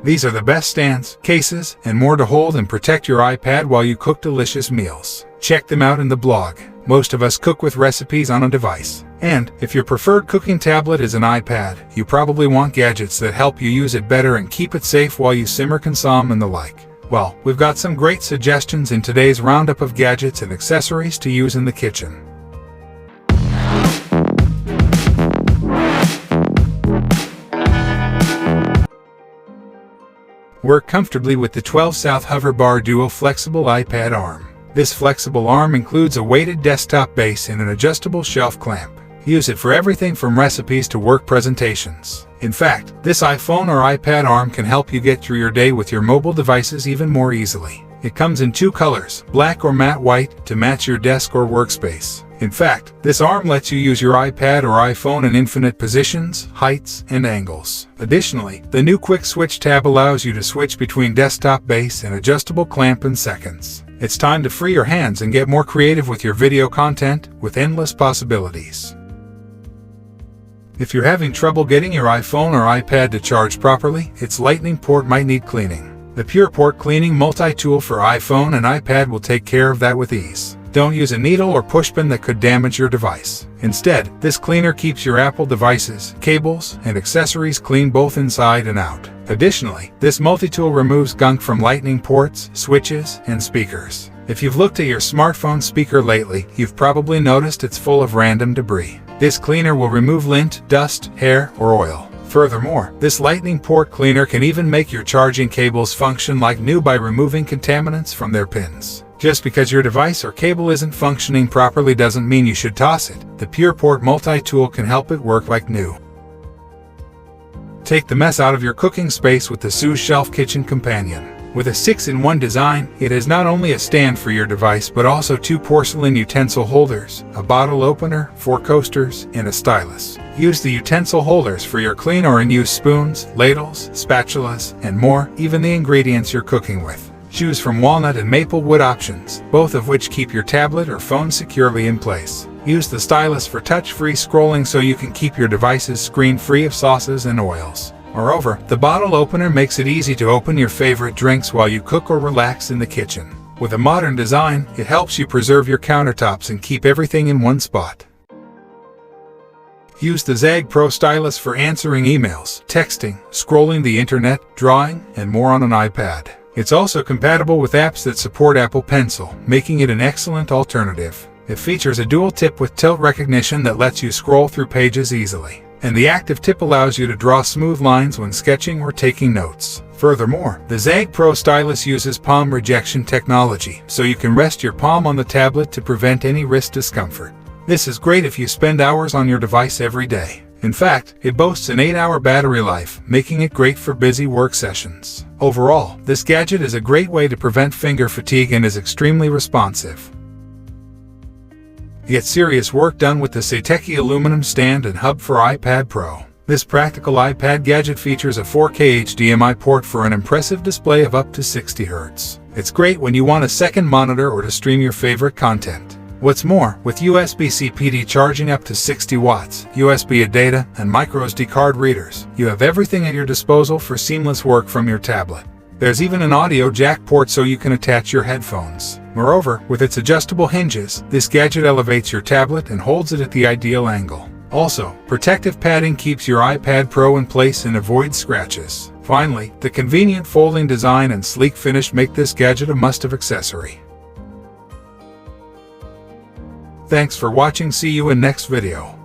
These are the best stands, cases, and more to hold and protect your iPad while you cook delicious meals. Check them out in the blog. Most of us cook with recipes on a device. And if your preferred cooking tablet is an iPad, you probably want gadgets that help you use it better and keep it safe while you simmer, consomme, and the like. Well, we've got some great suggestions in today's roundup of gadgets and accessories to use in the kitchen. Work comfortably with the 12 South HoverBar Duo flexible iPad arm. This flexible arm includes a weighted desktop base and an adjustable shelf clamp. Use it for everything from recipes to work presentations. In fact, this iPhone or iPad arm can help you get through your day with your mobile devices even more easily. It comes in 2 colors, black or matte white, to match your desk or workspace. In fact, this arm lets you use your iPad or iPhone in infinite positions, heights, and angles. Additionally, the new Quick Switch tab allows you to switch between desktop base and adjustable clamp in seconds. It's time to free your hands and get more creative with your video content with endless possibilities. If you're having trouble getting your iPhone or iPad to charge properly, its lightning port might need cleaning. The PurePort Cleaning Multi-Tool for iPhone and iPad will take care of that with ease. Don't use a needle or pushpin that could damage your device. Instead, this cleaner keeps your Apple devices, cables, and accessories clean both inside and out. Additionally, this multi-tool removes gunk from lightning ports, switches, and speakers. If you've looked at your smartphone speaker lately, you've probably noticed it's full of random debris. This cleaner will remove lint, dust, hair, or oil. Furthermore, this lightning port cleaner can even make your charging cables function like new by removing contaminants from their pins. Just because your device or cable isn't functioning properly doesn't mean you should toss it. The PurePort Multi-Tool can help it work like new. Take the mess out of your cooking space with the sousShelf Kitchen Companion. With a 6-in-1 design, it is not only a stand for your device but also 2 porcelain utensil holders, a bottle opener, 4 coasters, and a stylus. Use the utensil holders for your clean or in-use spoons, ladles, spatulas, and more, even the ingredients you're cooking with. Choose from walnut and maple wood options, both of which keep your tablet or phone securely in place. Use the stylus for touch-free scrolling so you can keep your device's screen free of sauces and oils. Moreover, the bottle opener makes it easy to open your favorite drinks while you cook or relax in the kitchen. With a modern design, it helps you preserve your countertops and keep everything in one spot. Use the ZAGG Pro Stylus for answering emails, texting, scrolling the internet, drawing, and more on an iPad. It's also compatible with apps that support Apple Pencil, making it an excellent alternative. It features a dual tip with tilt recognition that lets you scroll through pages easily. And the active tip allows you to draw smooth lines when sketching or taking notes. Furthermore, the ZAGG Pro Stylus uses palm rejection technology, so you can rest your palm on the tablet to prevent any wrist discomfort. This is great if you spend hours on your device every day. In fact, it boasts an 8-hour battery life, making it great for busy work sessions. Overall, this gadget is a great way to prevent finger fatigue and is extremely responsive. Get serious work done with the Satechi Aluminum Stand Hub for iPad Pro. This practical iPad gadget features a 4K HDMI port for an impressive display of up to 60 Hz. It's great when you want a second monitor or to stream your favorite content. What's more, with USB-C PD charging up to 60 watts, USB data, and microSD card readers, you have everything at your disposal for seamless work from your tablet. There's even an audio jack port so you can attach your headphones. Moreover, with its adjustable hinges, this gadget elevates your tablet and holds it at the ideal angle. Also, protective padding keeps your iPad Pro in place and avoids scratches. Finally, the convenient folding design and sleek finish make this gadget a must-have accessory. Thanks for watching. See you in next video.